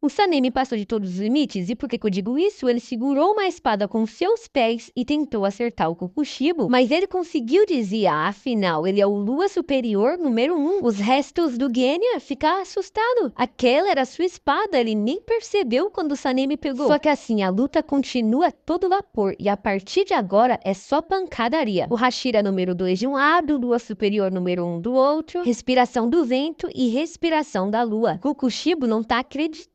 O Sanemi passou de todos os limites, e por que eu digo isso? Ele segurou uma espada com seus pés e tentou acertar o Kokushibo, mas ele conseguiu desviar, afinal, ele é o Lua Superior número 1. Os restos do Genya ficaram assustados. Aquela era sua espada, ele nem percebeu quando o Sanemi pegou. Só que assim, a luta continua a todo vapor, e a partir de agora é só pancadaria. O Hashira número 2 de um lado, Lua Superior número 1 do outro, respiração do vento e respiração da lua. Kokushibo não tá acreditando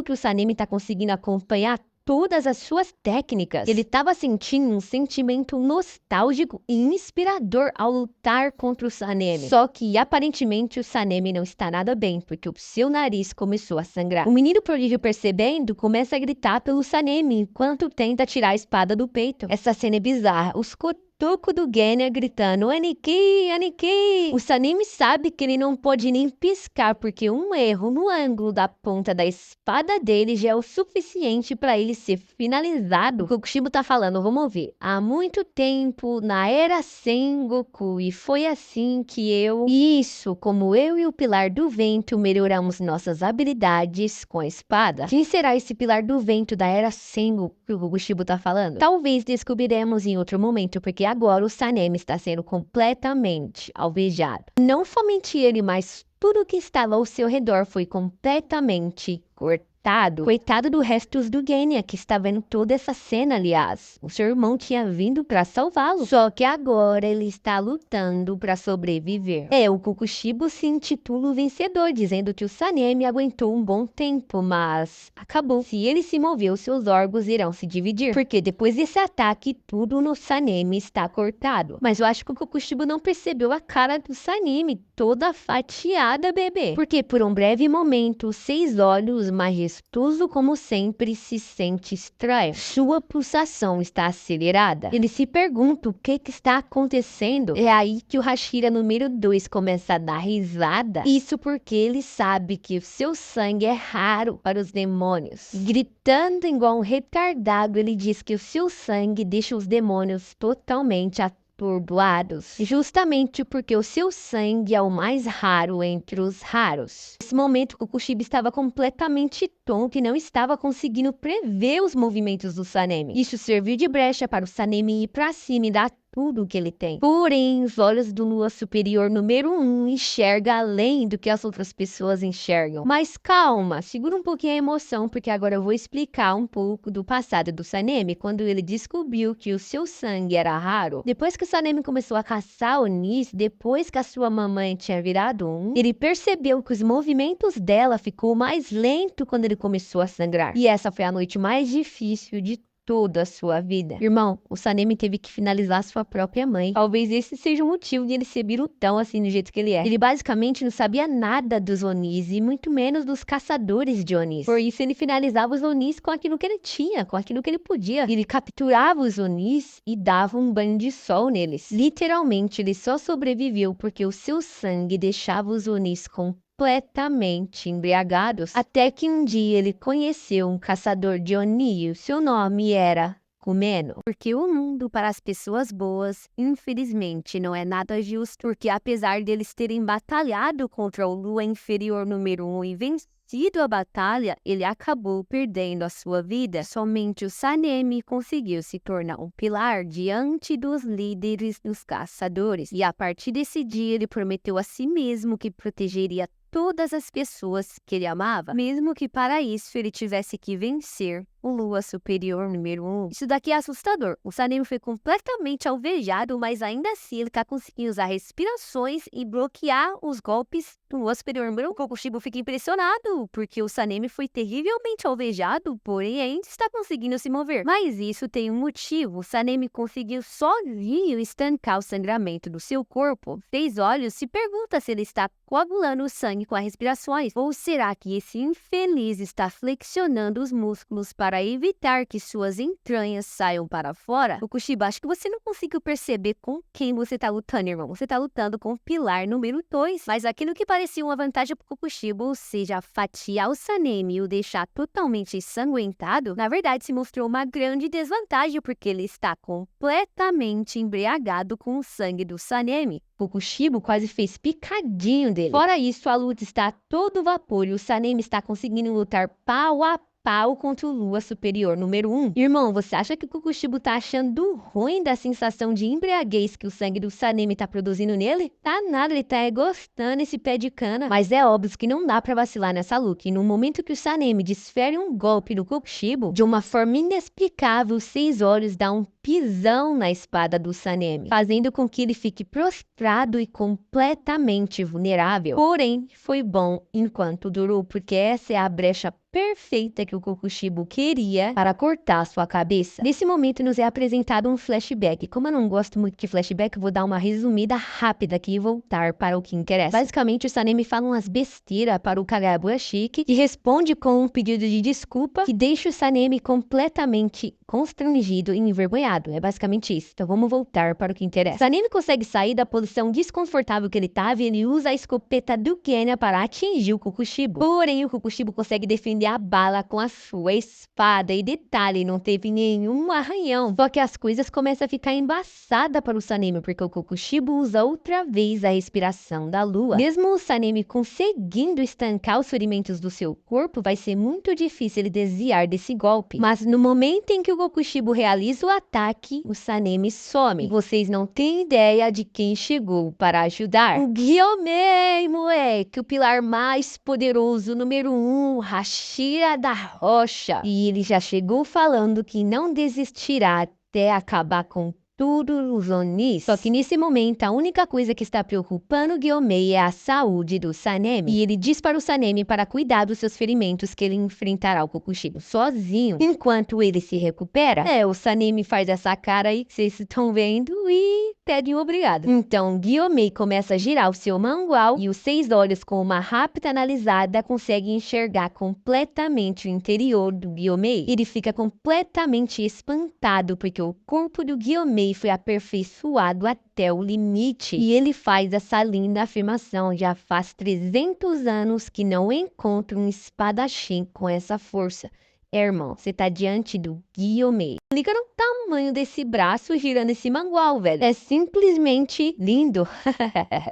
que o Sanemi tá conseguindo acompanhar todas as suas técnicas. Ele estava sentindo um sentimento nostálgico e inspirador ao lutar contra o Sanemi. Só que aparentemente o Sanemi não está nada bem, porque o seu nariz começou a sangrar. O menino prodígio, percebendo, começa a gritar pelo Sanemi enquanto tenta tirar a espada do peito. Essa cena é bizarra. Os Toco do Genya gritando, Aniki, Aniki! O Sanemi sabe que ele não pode nem piscar, porque um erro no ângulo da ponta da espada dele já é o suficiente para ele ser finalizado. O Kokushibo tá falando, vamos ouvir. Há muito tempo, na era Sengoku, e foi assim que como eu e o Pilar do Vento melhoramos nossas habilidades com a espada. Quem será esse Pilar do Vento da era Sengoku que o Kokushibo tá falando? Talvez descobriremos em outro momento, porque agora o Sanemi está sendo completamente alvejado. Não somente ele, mas tudo que estava ao seu redor foi completamente cortado. Coitado do restos do Genya, que está vendo toda essa cena, aliás. O seu irmão tinha vindo para salvá-lo. Só que agora ele está lutando para sobreviver. O Kokushibo se intitula o vencedor, dizendo que o Sanemi aguentou um bom tempo, mas acabou. Se ele se mover, seus órgãos irão se dividir. Porque depois desse ataque, tudo no Sanemi está cortado. Mas eu acho que o Kokushibo não percebeu a cara do Sanemi, toda fatiada, bebê. Porque por um breve momento, os 6 olhos majestosos, como sempre, se sente estranho. Sua pulsação está acelerada. Ele se pergunta o que está acontecendo. É aí que o Hashira número 2 começa a dar risada. Isso porque ele sabe que o seu sangue é raro para os demônios. Gritando igual um retardado, ele diz que o seu sangue deixa os demônios totalmente atordoados, justamente porque o seu sangue é o mais raro entre os raros. Nesse momento, Kokushibo estava completamente tonto e não estava conseguindo prever os movimentos do Sanemi. Isso serviu de brecha para o Sanemi ir para cima e dar tudo o que ele tem. Porém, os olhos do Lua Superior número 1 enxerga além do que as outras pessoas enxergam. Mas calma, segura um pouquinho a emoção, porque agora eu vou explicar um pouco do passado do Sanemi, quando ele descobriu que o seu sangue era raro. Depois que o Sanemi começou a caçar Onis, depois que a sua mamãe tinha virado ele percebeu que os movimentos dela ficou mais lento quando ele começou a sangrar. E essa foi a noite mais difícil de toda a sua vida. Irmão, o Sanemi teve que finalizar sua própria mãe. Talvez esse seja o motivo de ele ser birutão assim do jeito que ele é. Ele basicamente não sabia nada dos Onis e muito menos dos caçadores de Onis. Por isso ele finalizava os Onis com aquilo que ele tinha, com aquilo que ele podia. Ele capturava os Onis e dava um banho de sol neles. Literalmente, ele só sobreviveu porque o seu sangue deixava os Onis completamente embriagados, até que um dia ele conheceu um caçador de Oni e o seu nome era Kumeno. Porque o mundo para as pessoas boas, infelizmente, não é nada justo, porque apesar deles terem batalhado contra o Lua Inferior número 1 e vencido a batalha, ele acabou perdendo a sua vida. Somente o Sanemi conseguiu se tornar um pilar diante dos líderes dos caçadores, e a partir desse dia ele prometeu a si mesmo que protegeria todas as pessoas que ele amava, mesmo que para isso ele tivesse que vencer o Lua Superior número 1. Isso daqui é assustador. O Sanemi foi completamente alvejado, mas ainda assim ele tá conseguindo usar respirações e bloquear os golpes do Lua Superior número 1. O Kokushibo fica impressionado, porque o Sanemi foi terrivelmente alvejado, porém ainda está conseguindo se mover. Mas isso tem um motivo. O Sanemi conseguiu sozinho estancar o sangramento do seu corpo. 6 olhos se pergunta se ele está coagulando o sangue com as respirações, ou será que esse infeliz está flexionando os músculos para para evitar que suas entranhas saiam para fora. Kokushibo, acho que você não conseguiu perceber com quem você tá lutando, irmão. Você tá lutando com o pilar número 2. Mas aquilo que parecia uma vantagem pro Kokushibo, ou seja, fatiar o Sanemi e o deixar totalmente ensanguentado, na verdade se mostrou uma grande desvantagem porque ele está completamente embriagado com o sangue do Sanemi. Kokushibo quase fez picadinho dele. Fora isso, a luta está a todo vapor e o Sanemi está conseguindo lutar pau a pau contra o Lua Superior número 1. Irmão, você acha que o Kokushibo tá achando ruim da sensação de embriaguez que o sangue do Sanemi tá produzindo nele? Tá nada, ele tá gostando esse pé de cana. Mas é óbvio que não dá pra vacilar nessa luta. E no momento que o Sanemi desfere um golpe no Kokushibo, de uma forma inexplicável, 6 olhos dá um pisão na espada do Sanemi, fazendo com que ele fique prostrado e completamente vulnerável. Porém, foi bom enquanto durou, porque essa é a brecha perfeita que o Kokushibo queria para cortar sua cabeça. Nesse momento nos é apresentado um flashback. Como eu não gosto muito de flashback, eu vou dar uma resumida rápida aqui e voltar para o que interessa. Basicamente, o Sanemi fala umas besteiras para o Kagabuashiki, que responde com um pedido de desculpa, que deixa o Sanemi completamente constrangido e envergonhado. É basicamente isso. Então vamos voltar para o que interessa. Sanemi consegue sair da posição desconfortável que ele estava e ele usa a escopeta do Genya para atingir o Kokushibo. Porém, o Kokushibo consegue defender a bala com a sua espada. E detalhe, não teve nenhum arranhão. Só que as coisas começam a ficar embaçadas para o Sanemi, porque o Kokushibo usa outra vez a respiração da lua. Mesmo o Sanemi conseguindo estancar os ferimentos do seu corpo, vai ser muito difícil ele desviar desse golpe. Mas no momento em que o Kokushibo realiza o ataque, o Sanemi some. E vocês não têm ideia de quem chegou para ajudar. O Gyomei, moleque, o pilar mais poderoso, número 1, Hashira da Rocha. E ele já chegou falando que não desistirá até acabar com tudo os Onis. Só que nesse momento, a única coisa que está preocupando o Gyomei é a saúde do Sanemi. E ele diz para o Sanemi para cuidar dos seus ferimentos que ele enfrentará o Kokushibo sozinho. Enquanto ele se recupera, o Sanemi faz essa cara aí que vocês estão vendo e pede um obrigado. Então, Gyomei começa a girar o seu mangual e os 6 olhos com uma rápida analisada conseguem enxergar completamente o interior do Gyomei. Ele fica completamente espantado porque o corpo do Gyomei foi aperfeiçoado até o limite. E ele faz essa linda afirmação: já faz 300 anos que não encontro um espadachim com essa força. Irmão, você tá diante do Gyomei. Liga no tamanho desse braço girando esse mangual, velho. É simplesmente lindo.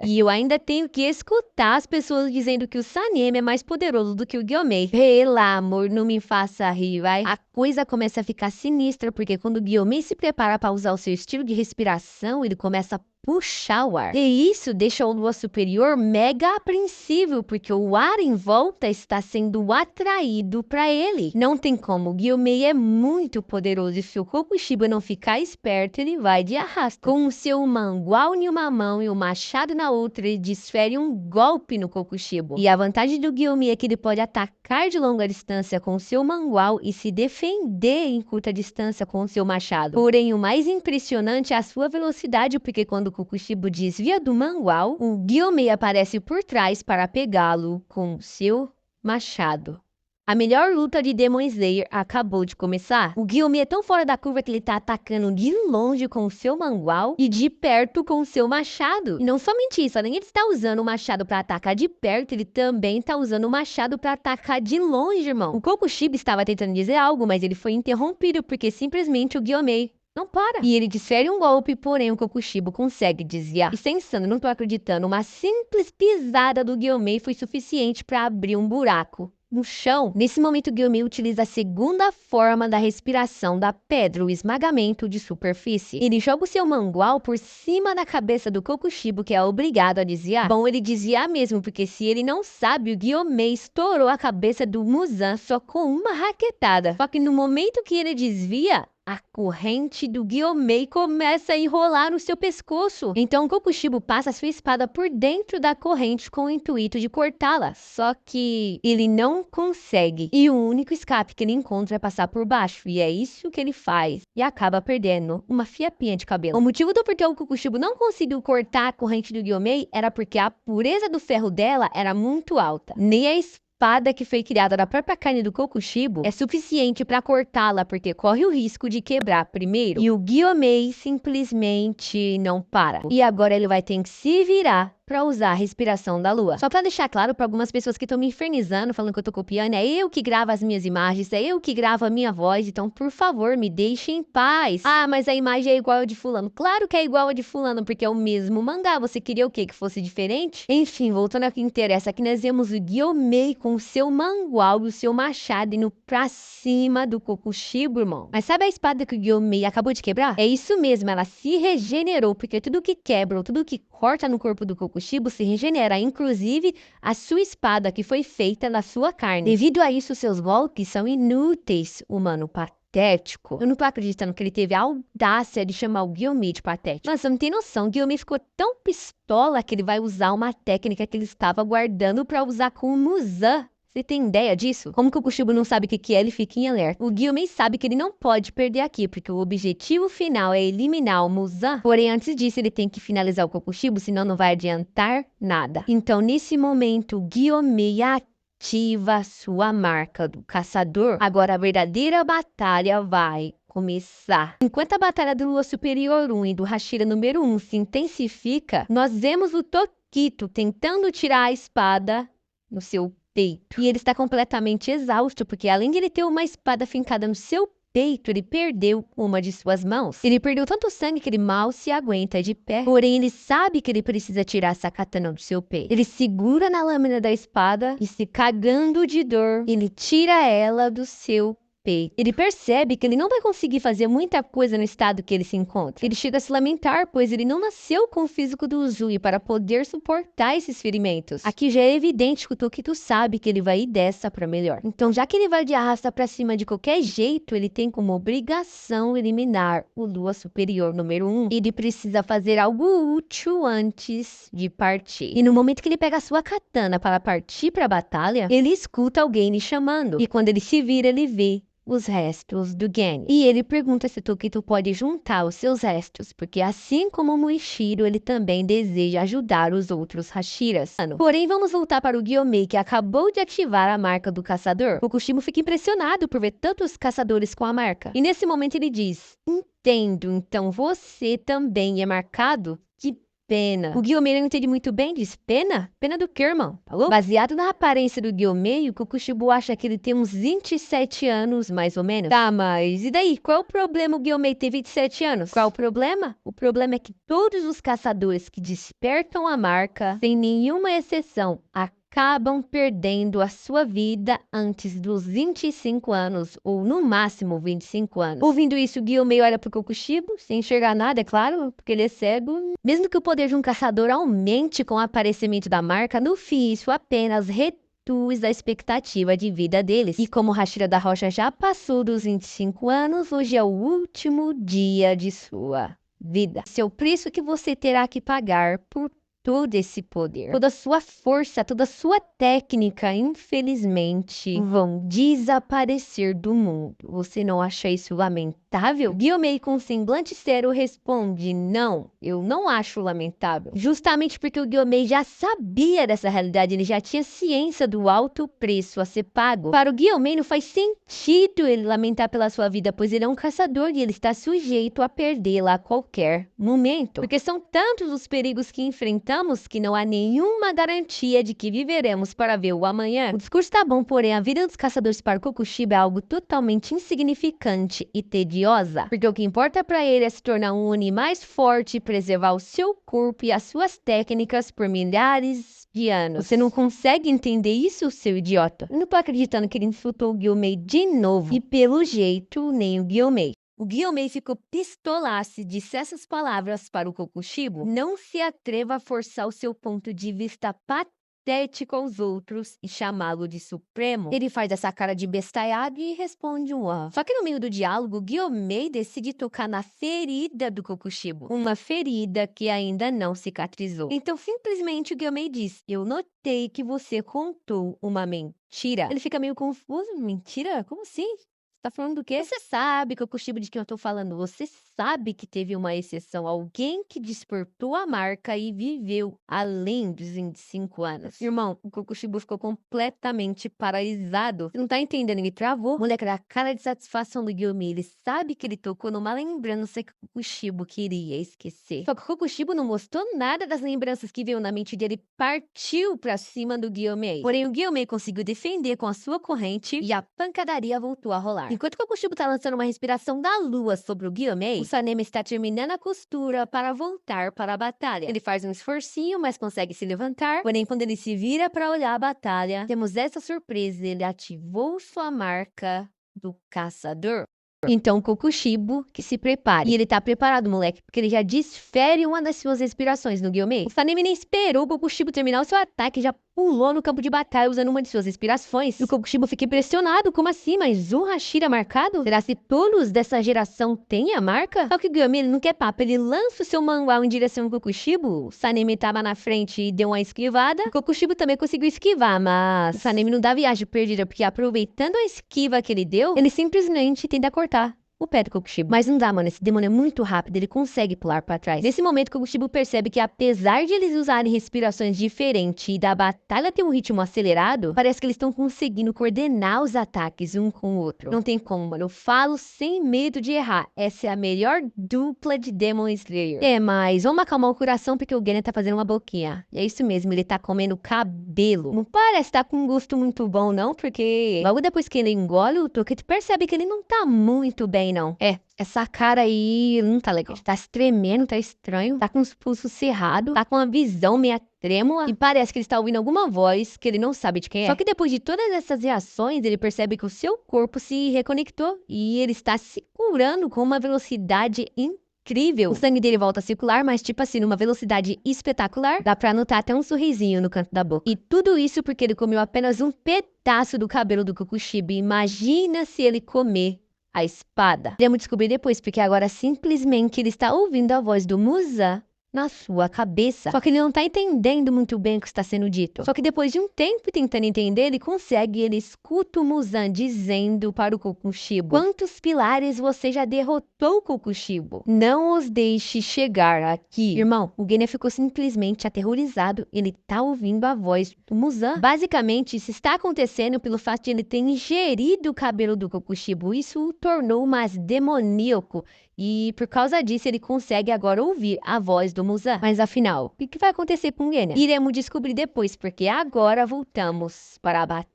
E eu ainda tenho que escutar as pessoas dizendo que o Sanemi é mais poderoso do que o Gyomei. Pelo amor, não me faça rir, vai. A coisa começa a ficar sinistra, porque quando o Gyomei se prepara para usar o seu estilo de respiração, ele começa a puxar o ar. E isso deixa o Lua Superior mega apreensível, porque o ar em volta está sendo atraído para ele. Não tem como, o Gyomei é muito poderoso e se o Kokushibo não ficar esperto, ele vai de arrasto. Com o seu mangual em uma mão e o machado na outra, ele desfere um golpe no Kokushibo. E a vantagem do Gyomei é que ele pode atacar de longa distância com o seu mangual e se defender em curta distância com o seu machado. Porém, o mais impressionante é a sua velocidade, porque quando o Kokushibo desvia do mangual, o Gyomei aparece por trás para pegá-lo com seu machado. A melhor luta de Demon Slayer acabou de começar. O Gyomei é tão fora da curva que ele tá atacando de longe com o seu mangual e de perto com o seu machado. E não somente isso, além de ele estar usando o machado para atacar de perto, ele também tá usando o machado para atacar de longe, irmão. O Kokushibo estava tentando dizer algo, mas ele foi interrompido porque simplesmente o Gyomei não para. E ele desfere um golpe, porém o Kokushibo consegue desviar. E pensando, não tô acreditando, uma simples pisada do Gyomei foi suficiente para abrir um buraco no chão. Nesse momento, o Gyomei utiliza a segunda forma da respiração da pedra, o esmagamento de superfície. Ele joga o seu mangual por cima da cabeça do Kokushibo, que é obrigado a desviar. Bom, ele desviar mesmo, porque se ele não sabe, o Gyomei estourou a cabeça do Muzan só com uma raquetada. Só que no momento que ele desvia, a corrente do Gyomei começa a enrolar no seu pescoço. Então Kokushibo passa sua espada por dentro da corrente com o intuito de cortá-la. Só que ele não consegue. E o único escape que ele encontra é passar por baixo. E é isso que ele faz. E acaba perdendo uma fiapinha de cabelo. O motivo do porquê o Kokushibo não conseguiu cortar a corrente do Gyomei era porque a pureza do ferro dela era muito alta. Nem a espada espada que foi criada da própria carne do Kokushibo é suficiente para cortá-la, porque corre o risco de quebrar primeiro. E o Gyomei simplesmente não para. E agora ele vai ter que se virar pra usar a respiração da lua. Só pra deixar claro pra algumas pessoas que estão me infernizando, falando que eu tô copiando, é eu que gravo as minhas imagens, é eu que gravo a minha voz, então por favor, me deixem em paz. Ah, mas a imagem é igual a de fulano. Claro que é igual a de fulano, porque é o mesmo mangá. Você queria o quê? Que fosse diferente? Enfim, voltando ao que interessa, aqui nós vemos o Gyomei com o seu mangual e o seu machado indo pra cima do Kokushibo, irmão. Mas sabe a espada que o Gyomei acabou de quebrar? É isso mesmo, ela se regenerou, porque tudo que quebra ou tudo que corta no corpo do Kokushibo se regenera, inclusive a sua espada que foi feita na sua carne. Devido a isso, seus golpes são inúteis, humano patético. Eu não tô acreditando que ele teve a audácia de chamar o Gyomei de patético. Nossa, não tem noção, o Gyomei ficou tão pistola que ele vai usar uma técnica que ele estava guardando pra usar com o Muzan. Você tem ideia disso? Como que o Kokushibo não sabe o que é, ele fica em alerta. O Gyomei sabe que ele não pode perder aqui, porque o objetivo final é eliminar o Muzan. Porém, antes disso, ele tem que finalizar o Kokushibo, senão não vai adiantar nada. Então, nesse momento, o Gyomei ativa sua marca do caçador. Agora, a verdadeira batalha vai começar. Enquanto a batalha do Lua Superior 1 e do Hashira número 1 se intensifica, nós vemos o Tokito tentando tirar a espada no seu peito. E ele está completamente exausto, porque além de ele ter uma espada fincada no seu peito, ele perdeu uma de suas mãos. Ele perdeu tanto sangue que ele mal se aguenta de pé. Porém, ele sabe que ele precisa tirar essa katana do seu peito. Ele segura na lâmina da espada e, se cagando de dor, ele tira ela do seu peito. Ele percebe que ele não vai conseguir fazer muita coisa no estado que ele se encontra. Ele chega a se lamentar, pois ele não nasceu com o físico do Uzui para poder suportar esses ferimentos. Aqui já é evidente que o Tokito sabe que ele vai ir dessa para melhor. Então, já que ele vai de arrasta para cima de qualquer jeito, ele tem como obrigação eliminar o Lua Superior número 1. Ele precisa fazer algo útil antes de partir. E no momento que ele pega a sua katana para partir para a batalha, ele escuta alguém lhe chamando. E quando ele se vira, ele vê os restos do Geni. E ele pergunta se Tokito pode juntar os seus restos, porque assim como Muishiro, ele também deseja ajudar os outros Hashiras. Porém, vamos voltar para o Gyomei, que acabou de ativar a marca do caçador. O Kushimo fica impressionado por ver tantos caçadores com a marca. E nesse momento ele diz: entendo, então você também é marcado? Que pena. O Gyomei não entende muito bem, diz: pena? Pena do que, irmão? Falou? Baseado na aparência do Gyomei, o Kokushibo acha que ele tem uns 27 anos, mais ou menos. Tá, mas e daí? Qual é o problema o Gyomei ter 27 anos? Qual o problema? O problema é que todos os caçadores que despertam a marca, sem nenhuma exceção, acabam perdendo a sua vida antes dos 25 anos, ou no máximo 25 anos. Ouvindo isso, o Gyomei olha pro Kokushibo, sem enxergar nada, é claro, porque ele é cego. Mesmo que o poder de um caçador aumente com o aparecimento da marca, no fim isso apenas reduz a expectativa de vida deles. E como Hashira da Rocha já passou dos 25 anos, hoje é o último dia de sua vida. Esse é o preço que você terá que pagar por todo esse poder, toda a sua força, toda a sua técnica, infelizmente, vão desaparecer do mundo. Você não acha isso lamentável? Gyomei, com semblante sério, responde: não, eu não acho lamentável. Justamente porque o Gyomei já sabia dessa realidade, ele já tinha ciência do alto preço a ser pago. Para o Gyomei não faz sentido ele lamentar pela sua vida, pois ele é um caçador e ele está sujeito a perdê-la a qualquer momento. Porque são tantos os perigos que enfrentamos que não há nenhuma garantia de que viveremos para ver o amanhã. O discurso tá bom, porém a vida dos caçadores para Kokushibo é algo totalmente insignificante e tediosa, porque o que importa para ele é se tornar um Oni mais forte e preservar o seu corpo e as suas técnicas por milhares de anos. Você não consegue entender isso, seu idiota? Eu não tô acreditando que ele insultou o Gyomei de novo. E pelo jeito, nem o Gyomei. O Gyomei ficou pistolaço e disse essas palavras para o Kokushibo: não se atreva a forçar o seu ponto de vista patético aos outros e chamá-lo de supremo. Ele faz essa cara de bestalhado e responde um ah. Só que no meio do diálogo, Gyomei decide tocar na ferida do Kokushibo. Uma ferida que ainda não cicatrizou. Então simplesmente o Gyomei diz: eu notei que você contou uma mentira. Ele fica meio confuso. Mentira? Como assim? Tá falando do quê? Você sabe, Kokushibo, de quem eu tô falando. Você sabe que teve uma exceção. Alguém que despertou a marca e viveu além dos 25 anos. Irmão, o Kokushibo ficou completamente paralisado. Você não tá entendendo? Ele travou. Moleque, a cara de satisfação do Gyomei. Ele sabe que ele tocou numa lembrança que o Kokushibo queria esquecer. Só que o Kokushibo não mostrou nada das lembranças que veio na mente dele. Partiu pra cima do Gyomei. Porém, o Gyomei conseguiu defender com a sua corrente e a pancadaria voltou a rolar. Enquanto o Kokushibo tá lançando uma respiração da lua sobre o Gyomei, o Sanemi está terminando a costura para voltar para a batalha. Ele faz um esforcinho, mas consegue se levantar. Porém, quando ele se vira para olhar a batalha, temos essa surpresa. Ele ativou sua marca do caçador. Então, o Kokushibo que se prepare. E ele tá preparado, moleque, porque ele já desfere uma das suas respirações no Gyomei. O Sanemi nem esperou o Kokushibo terminar o seu ataque, já pulou no campo de batalha usando uma de suas respirações. E o Kokushibo fica impressionado. Como assim? Mas um Hashira marcado? Será que todos dessa geração têm a marca? Só que o Gyomei, ele não quer papo. Ele lança o seu mangual em direção ao Kokushibo. O Sanemi tava na frente e deu uma esquivada. O Kokushibo também conseguiu esquivar, mas o Sanemi não dá viagem perdida, porque aproveitando a esquiva que ele deu, ele simplesmente tenta cortar o pé do Kokushibo. Mas não dá, mano. Esse demônio é muito rápido. Ele consegue pular pra trás. Nesse momento, o Kokushibo percebe que apesar de eles usarem respirações diferentes e da batalha ter um ritmo acelerado, parece que eles estão conseguindo coordenar os ataques um com o outro. Não tem como, mano. Eu falo sem medo de errar. Essa é a melhor dupla de Demon Slayer. É, mas vamos acalmar o coração porque o Genya tá fazendo uma boquinha. E é isso mesmo. Ele tá comendo cabelo. Não parece estar com um gosto muito bom, não, porque logo depois que ele engole o Toki, percebe que ele não tá muito bem, não. É, essa cara aí não tá legal. Tá se tremendo, tá estranho. Tá com os pulsos cerrados. Tá com uma visão meio trêmula. E parece que ele está ouvindo alguma voz que ele não sabe de quem é. Só que depois de todas essas reações, ele percebe que o seu corpo se reconectou. E ele está se curando com uma velocidade incrível. O sangue dele volta a circular, mas tipo assim, numa velocidade espetacular. Dá pra notar até um sorrisinho no canto da boca. E tudo isso porque ele comeu apenas um pedaço do cabelo do Kokushibo. Imagina se ele comer a espada. Iremos descobrir depois, porque agora simplesmente ele está ouvindo a voz do Muzan na sua cabeça. Só que ele não tá entendendo muito bem o que está sendo dito. Só que depois de um tempo tentando entender, ele escuta o Muzan dizendo para o Kokushibo: quantos pilares você já derrotou, Kokushibo? Não os deixe chegar aqui. Irmão, o Genya ficou simplesmente aterrorizado. Ele tá ouvindo a voz do Muzan. Basicamente, isso está acontecendo pelo fato de ele ter ingerido o cabelo do Kokushibo. Isso o tornou mais demoníaco. E por causa disso, ele consegue agora ouvir a voz do Muzan. Mas afinal, o que vai acontecer com o Genya? Iremos descobrir depois, porque agora voltamos para a batalha.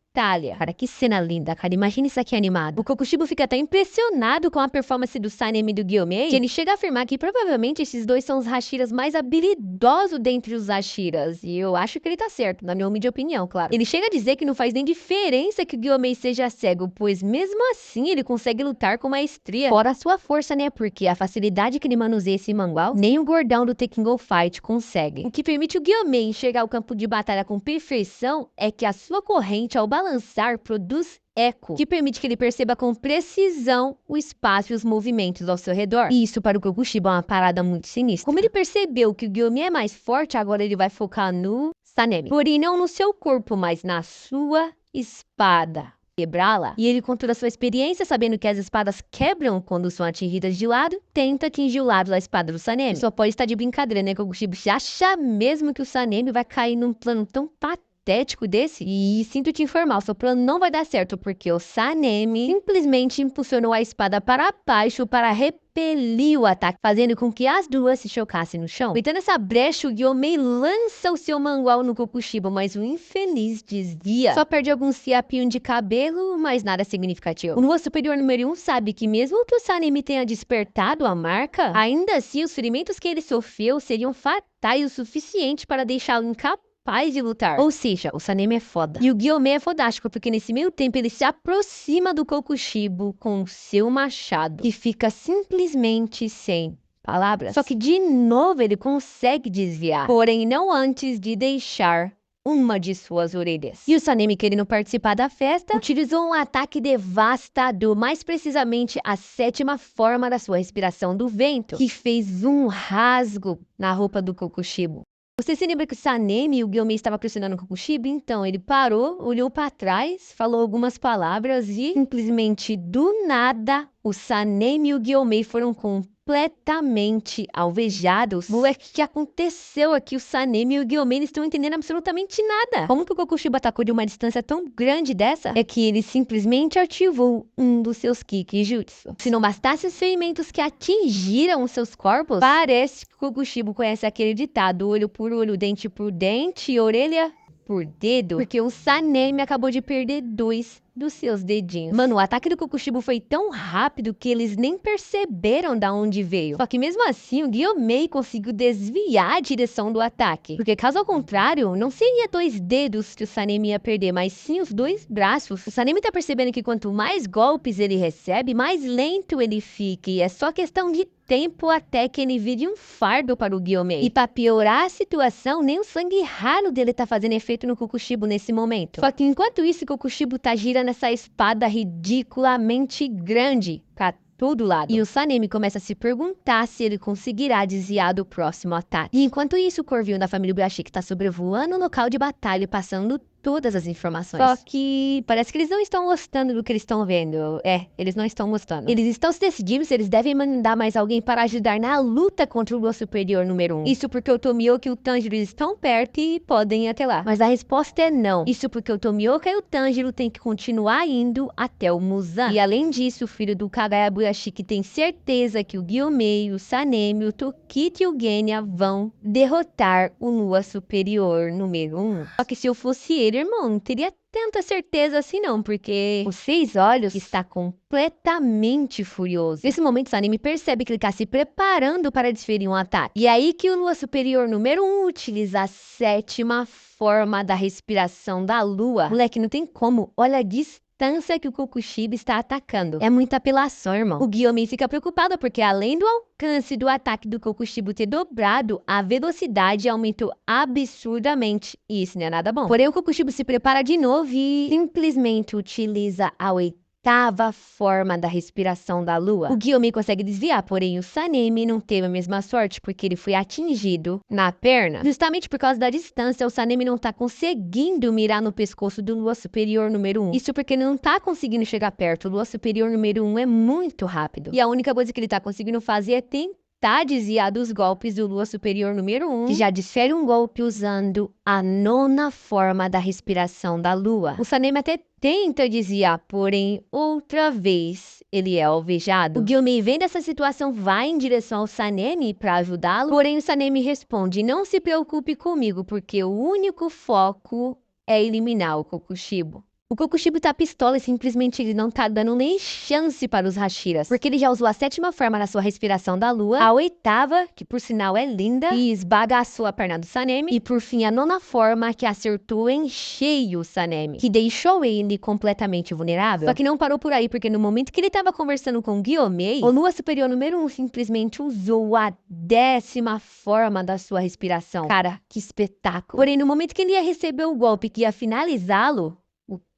Cara, que cena linda, cara. Imagina isso aqui animado. O Kokushibo fica até impressionado com a performance do Sanemi e do Gyomei. Ele chega a afirmar que provavelmente esses dois são os Hashiras mais habilidosos dentre os Hashiras. E eu acho que ele tá certo, na minha humilde opinião, claro. Ele chega a dizer que não faz nem diferença que o Gyomei seja cego, pois mesmo assim ele consegue lutar com maestria. Fora a sua força, né? Porque a facilidade que ele manuseia esse mangual, nem o gordão do Tekken Go Fight consegue. O que permite o Gyomei enxergar o campo de batalha com perfeição é que a sua corrente, ao balançar, produz eco, que permite que ele perceba com precisão o espaço e os movimentos ao seu redor. E isso para o Kokushibo é uma parada muito sinistra. Como ele percebeu que o Gyomei é mais forte, agora ele vai focar no Sanemi. Porém, não no seu corpo, mas na sua espada. Quebrá-la. E ele, com toda a sua experiência, sabendo que as espadas quebram quando são atingidas de lado, tenta atingir o lado da espada do Sanemi. Só pode estar de brincadeira, né? Kokushibo acha mesmo que o Sanemi vai cair num plano tão patético desse? E sinto te informar, o seu plano não vai dar certo, porque o Sanemi simplesmente impulsionou a espada para baixo para repelir o ataque, fazendo com que as duas se chocassem no chão. Aproveitando essa brecha, o Gyomei lança o seu mangual no Kokushibo, mas o infeliz desvia. Só perde alguns fiapinhos de cabelo, mas nada significativo. O Lua Superior número 1 sabe que mesmo que o Sanemi tenha despertado a marca, ainda assim os ferimentos que ele sofreu seriam fatais o suficiente para deixá-lo incapaz de lutar. Ou seja, o Sanemi é foda. E o Gyomei é fodástico, porque nesse meio tempo ele se aproxima do Kokushibo com o seu machado, que fica simplesmente sem palavras. Só que de novo ele consegue desviar, porém não antes de deixar uma de suas orelhas. E o Sanemi, querendo participar da festa, utilizou um ataque devastador, mais precisamente a 7ª forma da sua respiração do vento, que fez um rasgo na roupa do Kokushibo. Você se lembra que o Sanemi e o Gyomei estavam pressionando o Kokushibo? Então, ele parou, olhou para trás, falou algumas palavras e, simplesmente do nada, o Sanemi e o Gyomei foram completamente alvejados. Moleque, o que aconteceu aqui? O Sanemi e o Gyomei não estão entendendo absolutamente nada. Como que o Kokushibo atacou de uma distância tão grande dessa? É que ele simplesmente ativou um dos seus Kikijutsu. Se não bastasse os ferimentos que atingiram seus corpos, parece que o Kokushibo conhece aquele ditado: olho por olho, dente por dente, orelha por dedo, porque o Sanemi acabou de perder 2 dos seus dedinhos. Mano, o ataque do Kokushibo foi tão rápido que eles nem perceberam da onde veio. Só que mesmo assim, o Gyomei conseguiu desviar a direção do ataque. Porque caso ao contrário, não seria 2 dedos que o Sanemi ia perder, mas sim os 2 braços. O Sanemi tá percebendo que quanto mais golpes ele recebe, mais lento ele fica. E é só questão de tempo até que ele vire um fardo para o Gyomei. E para piorar a situação, nem o sangue raro dele tá fazendo efeito no Kokushibo nesse momento. Só que enquanto isso, o Kokushibo tá girando essa espada ridiculamente grande pra todo lado. E o Sanemi começa a se perguntar se ele conseguirá desviar do próximo ataque. E enquanto isso, o Corvinho da família Ubashiki tá sobrevoando o local de batalha e passando todas as informações. Só que parece que eles não estão gostando do que eles estão vendo. Eles não estão gostando. Eles estão se decidindo se eles devem mandar mais alguém para ajudar na luta contra o Lua Superior número 1. Isso porque o Tomioka e o Tanjiro estão perto e podem ir até lá. Mas a resposta é não. Isso porque o Tomioka e o Tanjiro têm que continuar indo até o Muzan. E além disso, o filho do Kagaya Buyashiki tem certeza que o Gyomei, o Sanemi, o Tokito e o Genya vão derrotar o Lua Superior número 1. Só que se eu fosse ele, irmão, não teria tanta certeza assim não, porque os 6 olhos está completamente furioso. Nesse momento, Sanemi percebe que ele está se preparando para desferir um ataque. E é aí que o Lua Superior número 1 utiliza a 7ª forma da respiração da Lua. Moleque, não tem como. Olha a distância que o Kokushibo está atacando. É muita apelação, irmão. O Gyomei fica preocupado porque além do alcance do ataque do Kokushibo ter dobrado, a velocidade aumentou absurdamente. E isso não é nada bom. Porém, o Kokushibo se prepara de novo e simplesmente utiliza a 8ª forma da respiração da Lua. O Gyomei consegue desviar, porém o Sanemi não teve a mesma sorte porque ele foi atingido na perna. Justamente por causa da distância, o Sanemi não tá conseguindo mirar no pescoço do Lua Superior número 1. Isso porque ele não tá conseguindo chegar perto. O Lua Superior número 1 é muito rápido. E a única coisa que ele tá conseguindo fazer é tentar desviar dos golpes do Lua Superior número 1, que já desfere um golpe usando a 9ª forma da respiração da Lua. O Sanemi até tenta desviar, porém, outra vez, ele é alvejado. O Gyomei, vendo essa situação, vai em direção ao Sanemi para ajudá-lo, porém o Sanemi responde: não se preocupe comigo, porque o único foco é eliminar o Kokushibo. O Kokushibo tá pistola e simplesmente ele não tá dando nem chance para os Hashiras, porque ele já usou a 7ª forma na sua respiração da Lua, a 8ª, que por sinal é linda, e esbagaçou a perna do Sanemi, e por fim a 9ª forma, que acertou em cheio o Sanemi, que deixou ele completamente vulnerável. Só que não parou por aí, porque no momento que ele tava conversando com o Gyomei, o Lua Superior número 1 simplesmente usou a 10ª forma da sua respiração. Cara, que espetáculo. Porém, no momento que ele ia receber o golpe que ia finalizá-lo,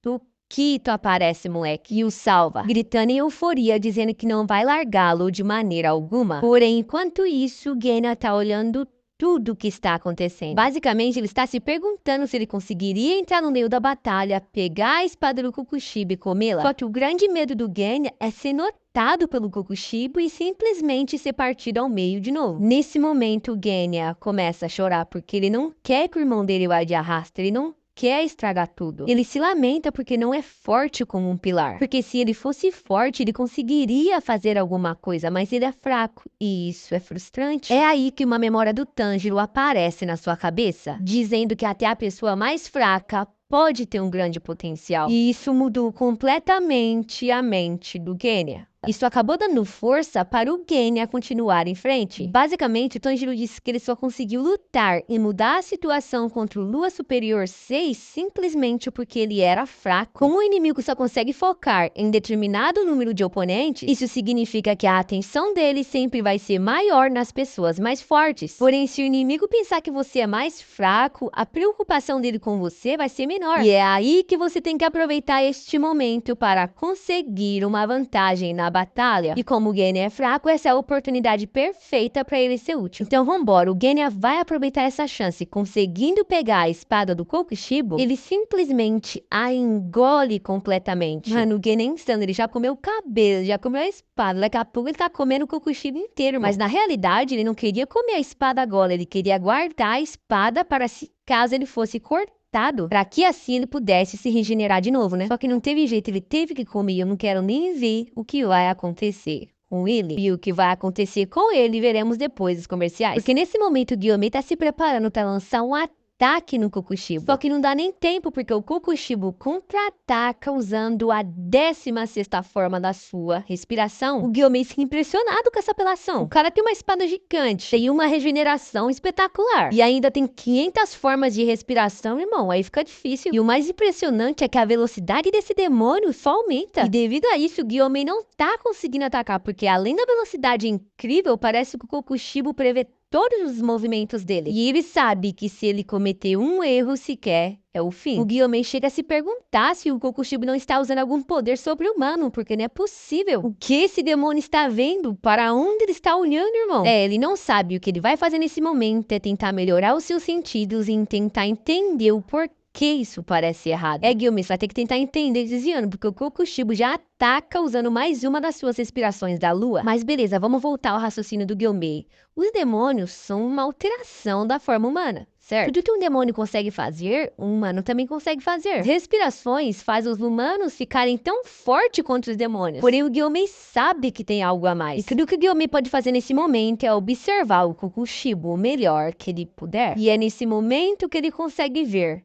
Tokito aparece, moleque, e o salva, gritando em euforia, dizendo que não vai largá-lo de maneira alguma. Porém, enquanto isso, Genya tá olhando tudo o que está acontecendo. Basicamente, ele está se perguntando se ele conseguiria entrar no meio da batalha, pegar a espada do Kokushibo e comê-la. Só que o grande medo do Genya é ser notado pelo Kokushibo e simplesmente ser partido ao meio de novo. Nesse momento, o Genya começa a chorar porque ele não quer que o irmão dele vá de arrasto, ele não quer estragar tudo. Ele se lamenta porque não é forte como um pilar. Porque se ele fosse forte, ele conseguiria fazer alguma coisa, mas ele é fraco. E isso é frustrante. É aí que uma memória do Tanjiro aparece na sua cabeça, dizendo que até a pessoa mais fraca pode ter um grande potencial. E isso mudou completamente a mente do Genya. Isso acabou dando força para o Genya continuar em frente. Basicamente, o Tanjiro disse que ele só conseguiu lutar e mudar a situação contra o Lua Superior 6 simplesmente porque ele era fraco. Como o inimigo só consegue focar em determinado número de oponentes, isso significa que a atenção dele sempre vai ser maior nas pessoas mais fortes. Porém, se o inimigo pensar que você é mais fraco, a preocupação dele com você vai ser menor. E é aí que você tem que aproveitar este momento para conseguir uma vantagem na na batalha. E como o Genya é fraco, essa é a oportunidade perfeita para ele ser útil. Então vambora, o Genya vai aproveitar essa chance. Conseguindo pegar a espada do Kokushibo, ele simplesmente a engole completamente. Mano, o Genya é insano, ele já comeu o cabelo, já comeu a espada. Daqui a pouco ele tá comendo o Kokushibo inteiro. Mas na realidade, ele não queria comer a espada agora, ele queria guardar a espada para se caso ele fosse cortado, para que assim ele pudesse se regenerar de novo, né? Só que não teve jeito, ele teve que comer. Eu não quero nem ver o que vai acontecer com ele e o que vai acontecer com ele veremos depois dos comerciais. Porque nesse momento o Gyomei tá se preparando para lançar um ataque no Kokushibo. Só que não dá nem tempo porque o Kokushibo contra-ataca usando a 16ª forma da sua respiração. O Gyomei fica impressionado com essa apelação. O cara tem uma espada gigante, tem uma regeneração espetacular e ainda tem 500 formas de respiração, irmão. Aí fica difícil. E o mais impressionante é que a velocidade desse demônio só aumenta. E devido a isso, o Gyomei não tá conseguindo atacar, porque além da velocidade incrível, parece que o Kokushibo prevê todos os movimentos dele. E ele sabe que se ele cometer um erro sequer, é o fim. O Gyomei chega a se perguntar se o Kokushibo não está usando algum poder sobre-humano, porque não é possível. O que esse demônio está vendo? Para onde ele está olhando, irmão? Ele não sabe. O que ele vai fazer nesse momento é tentar melhorar os seus sentidos e tentar entender o porquê que isso parece errado. Gyomei, você vai ter que tentar entender desviando, porque o Kokushibo já ataca usando mais uma das suas respirações da lua. Mas beleza, vamos voltar ao raciocínio do Gyomei. Os demônios são uma alteração da forma humana, certo? Tudo que um demônio consegue fazer, um humano também consegue fazer. As respirações fazem os humanos ficarem tão fortes quanto os demônios. Porém, o Gyomei sabe que tem algo a mais. E tudo que o Gyomei pode fazer nesse momento é observar o Kokushibo o melhor que ele puder. E é nesse momento que ele consegue ver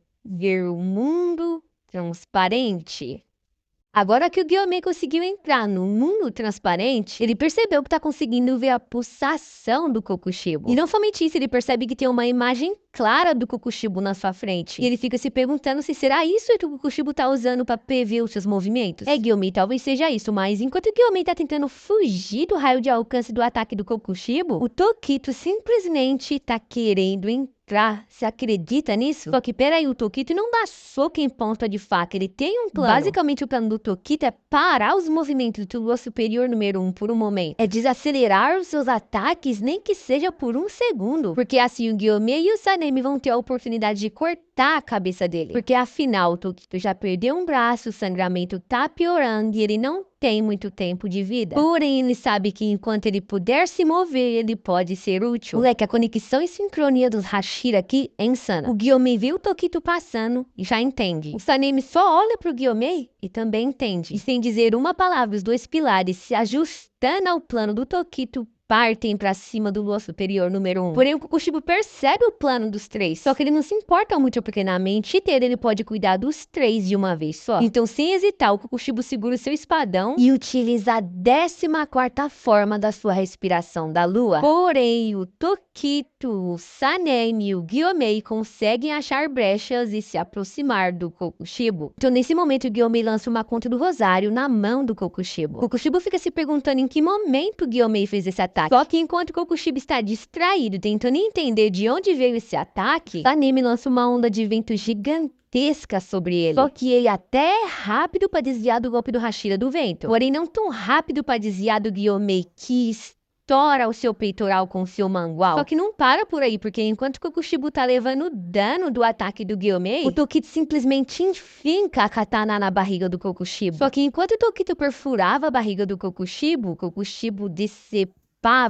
o mundo transparente. Agora que o Gyomei conseguiu entrar no mundo transparente, ele percebeu que está conseguindo ver a pulsação do Kokushibo. E não somente isso, ele percebe que tem uma imagem clara do Kokushibo na sua frente. E ele fica se perguntando se será isso que o Kokushibo está usando para prever os seus movimentos. Gyomei, talvez seja isso, mas enquanto o Gyomei está tentando fugir do raio de alcance do ataque do Kokushibo, o Tokito simplesmente está querendo entrar. Você acredita nisso? Só que peraí, o Tokito não dá soco em ponta de faca, ele tem um plano. Basicamente o plano do Tokito é parar os movimentos do Lua Superior número 1 por um momento. É desacelerar os seus ataques, nem que seja por um segundo. Porque assim o Gyomei e o Sanemi vão ter a oportunidade de cortar a cabeça dele. Porque afinal o Tokito já perdeu um braço, o sangramento tá piorando e ele não tem muito tempo de vida. Porém, ele sabe que enquanto ele puder se mover, ele pode ser útil. Moleque, a conexão e sincronia dos Hashira aqui é insana. O Gyomei vê o Tokito passando e já entende. O Sanemi só olha pro Gyomei e também entende. E sem dizer uma palavra, os dois pilares se ajustando ao plano do Tokito partem pra cima do Lua Superior número 1. Porém, o Kokushibo percebe o plano dos três. Só que ele não se importa muito porque na mente dele ele pode cuidar dos três de uma vez só. Então, sem hesitar, o Kokushibo segura o seu espadão e utiliza a 14ª forma da sua respiração da lua. Porém, o Tokito, o Sanemi e o Gyomei conseguem achar brechas e se aproximar do Kokushibo. Então, nesse momento, o Gyomei lança uma conta do Rosário na mão do Kokushibo. O Kokushibo fica se perguntando em que momento o Gyomei fez esse ataque. Só que enquanto o Kokushibo está distraído, tentando entender de onde veio esse ataque, Sanemi lança uma onda de vento gigantesca sobre ele. Só que ele até é rápido para desviar do golpe do Hashira do vento. Porém, não tão rápido para desviar do Gyomei, que estoura o seu peitoral com o seu mangual. Só que não para por aí, porque enquanto o Kokushibo tá levando dano do ataque do Gyomei, o Tokito simplesmente enfinca a katana na barriga do Kokushibo. Só que enquanto o Tokito perfurava a barriga do Kokushibo, o Kokushibo decepava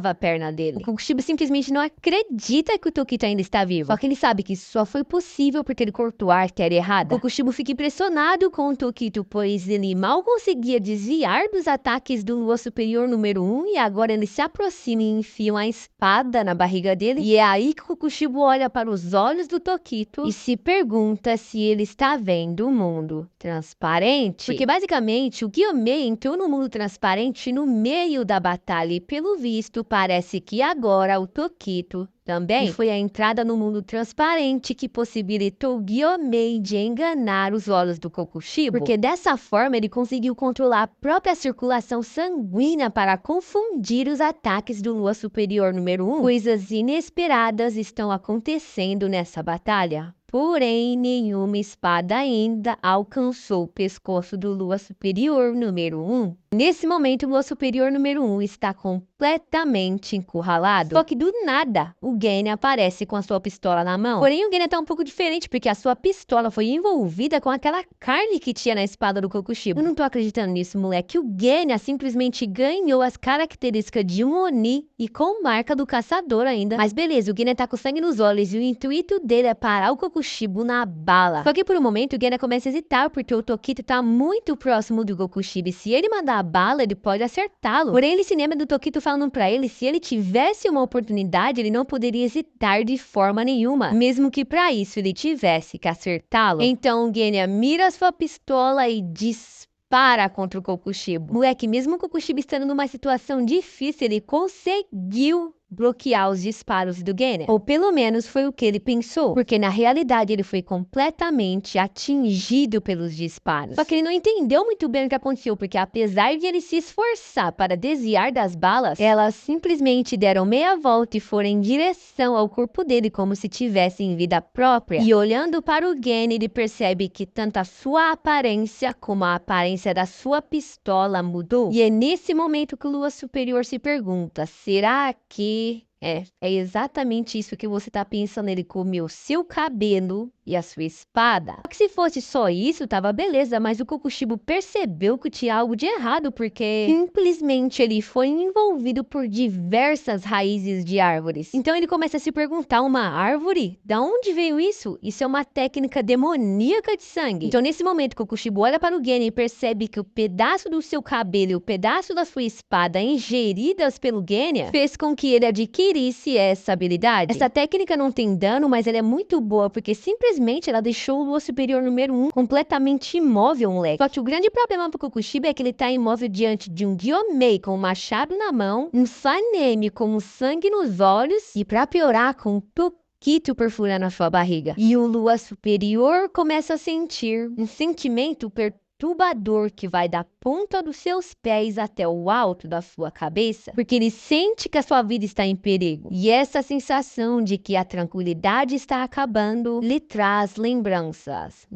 a perna dele. O Kokushibo simplesmente não acredita que o Tokito ainda está vivo. Só que ele sabe que isso só foi possível porque ele cortou a artéria errada. O Kokushibo fica impressionado com o Tokito, pois ele mal conseguia desviar dos ataques do Lua Superior número 1 e agora ele se aproxima e enfia uma espada na barriga dele. E é aí que o Kokushibo olha para os olhos do Tokito e se pergunta se ele está vendo o mundo transparente. Porque basicamente o Gyomei entrou no mundo transparente no meio da batalha e pelo visto parece que agora o Tokito também foi a entrada no mundo transparente que possibilitou Gyomei de enganar os olhos do Kokushibo, porque dessa forma ele conseguiu controlar a própria circulação sanguínea para confundir os ataques do Lua Superior número 1. Coisas inesperadas estão acontecendo nessa batalha. Porém, nenhuma espada ainda alcançou o pescoço do Lua Superior número 1. Nesse momento, o Lua Superior número 1 está completamente encurralado. Só que do nada, o Genya aparece com a sua pistola na mão. Porém, o Genya tá um pouco diferente, porque a sua pistola foi envolvida com aquela carne que tinha na espada do Kokushibo. Eu não tô acreditando nisso, moleque. O Genya simplesmente ganhou as características de um Oni e com marca do caçador ainda. Mas beleza, o Genya tá com sangue nos olhos e o intuito dele é parar o Kokushibo na bala. Só que por um momento, o Genya começa a hesitar, porque o Tokito tá muito próximo do Kokushibo. E se ele mandar a bala, ele pode acertá-lo. Porém, ele se lembra do Tokito falando pra ele, se ele tivesse uma oportunidade, ele não poderia hesitar de forma nenhuma, mesmo que pra isso ele tivesse que acertá-lo. Então, o Genya mira sua pistola e dispara contra o Kokushibo. Moleque, mesmo o Kokushibo estando numa situação difícil, ele conseguiu bloquear os disparos do Genya. Ou pelo menos foi o que ele pensou, porque na realidade ele foi completamente atingido pelos disparos. Só que ele não entendeu muito bem o que aconteceu, porque apesar de ele se esforçar para desviar das balas, elas simplesmente deram meia volta e foram em direção ao corpo dele como se tivessem vida própria. E olhando para o Genya, ele percebe que tanto a sua aparência como a aparência da sua pistola mudou. E é nesse momento que o Lua Superior se pergunta, será que é exatamente isso que você tá pensando, ele comeu seu cabelo e a sua espada? Só que se fosse só isso, tava beleza, mas o Kokushibo percebeu que tinha algo de errado, porque simplesmente ele foi envolvido por diversas raízes de árvores. Então ele começa a se perguntar, uma árvore? Da onde veio isso? Isso é uma técnica demoníaca de sangue. Então nesse momento, Kokushibo olha para o Genya e percebe que o pedaço do seu cabelo e o pedaço da sua espada ingeridas pelo Genya fez com que ele adquirisse essa habilidade. Essa técnica não tem dano, mas ela é muito boa, porque simplesmente ela deixou o Lua Superior número 1 completamente imóvel, moleque. Só que o grande problema pro Kokushibo é que ele tá imóvel diante de um Gyomei com um machado na mão, um Sanemi com sangue nos olhos e pra piorar com um Tokito perfurando a sua barriga. E o Lua Superior começa a sentir um sentimento perturbador que vai da ponta dos seus pés até o alto da sua cabeça, porque ele sente que a sua vida está em perigo. E essa sensação de que a tranquilidade está acabando lhe traz lembranças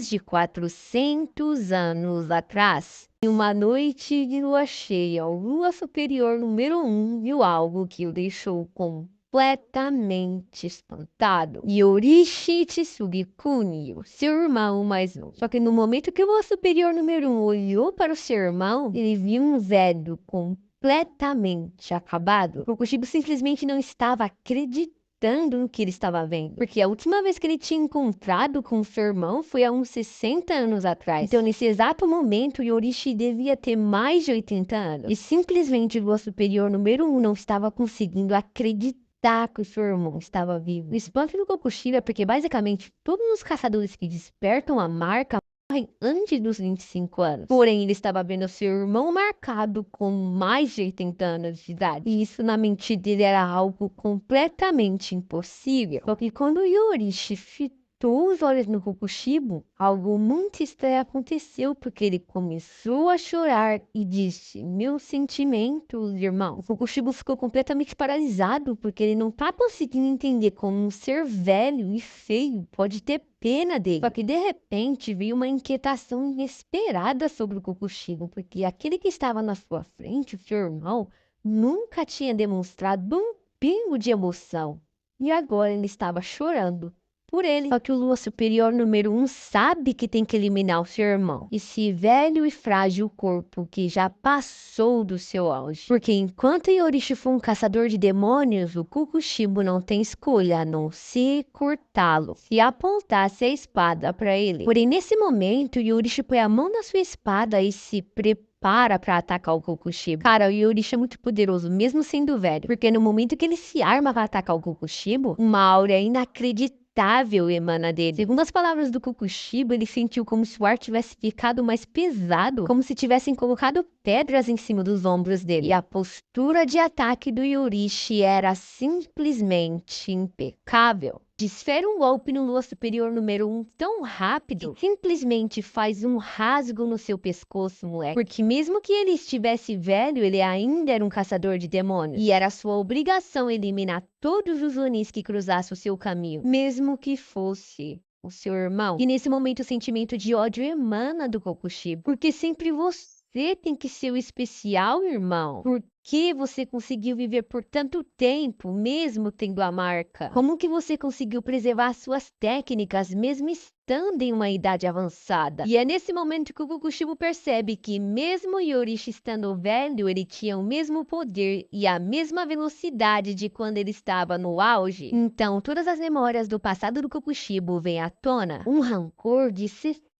de 400 anos atrás. Em uma noite de lua cheia, o Lua Superior número 1 viu algo que o deixou completamente espantado. Yorishi Tsugi Kunio, seu irmão mais novo. Só que no momento que o Lua Superior número 1 olhou para o seu irmão, ele viu um velho completamente acabado. Kokushibo simplesmente não estava acreditando no que ele estava vendo, porque a última vez que ele tinha encontrado com seu irmão foi há uns 60 anos atrás. Então, nesse exato momento, Yorishi devia ter mais de 80 anos. E simplesmente o Lua Superior número 1 não estava conseguindo acreditar que o seu irmão estava vivo. O espanto do Kokushibo é porque basicamente todos os caçadores que despertam a marca morrem antes dos 25 anos. Porém, ele estava vendo seu irmão marcado com mais de 80 anos de idade. E isso na mente dele era algo completamente impossível. Só que quando Yorishi fitou os olhos no Kokushibo, algo muito estranho aconteceu, porque ele começou a chorar e disse, meus sentimentos, irmão. O Kokushibo ficou completamente paralisado, porque ele não tá conseguindo entender como um ser velho e feio pode ter pena dele. Só que de repente veio uma inquietação inesperada sobre o Kokushibo, porque aquele que estava na sua frente, o seu irmão, nunca tinha demonstrado um pingo de emoção. E agora ele estava chorando por ele. Só que o Lua Superior número 1 sabe que tem que eliminar o seu irmão. Esse velho e frágil corpo que já passou do seu auge. Porque enquanto Yorishi for um caçador de demônios, o Kokushibo não tem escolha a não ser cortá-lo e apontasse a espada para ele. Porém, nesse momento, Yorishi põe a mão na sua espada e se prepara para atacar o Kokushibo. Cara, o Yorishi é muito poderoso, mesmo sendo velho. Porque no momento que ele se arma para atacar o Kokushibo, uma aura inacreditável emana dele. Segundo as palavras do Kokushibo, ele sentiu como se o ar tivesse ficado mais pesado, como se tivessem colocado pedras em cima dos ombros dele. E a postura de ataque do Yorishi era simplesmente impecável. desfere um golpe no Lua Superior número 1 tão rápido, que simplesmente faz um rasgo no seu pescoço, moleque. Porque mesmo que ele estivesse velho, ele ainda era um caçador de demônios. E era sua obrigação eliminar todos os Onis que cruzassem o seu caminho, mesmo que fosse o seu irmão. E nesse momento o sentimento de ódio emana do Kokushibo, porque sempre você tem que ser o especial, irmão. Por que você conseguiu viver por tanto tempo, mesmo tendo a marca? Como que você conseguiu preservar suas técnicas, mesmo estando em uma idade avançada? E é nesse momento que o Kokushibo percebe que, mesmo Yorishi estando velho, ele tinha o mesmo poder e a mesma velocidade de quando ele estava no auge. Então, todas as memórias do passado do Kokushibo vêm à tona. Um rancor de 60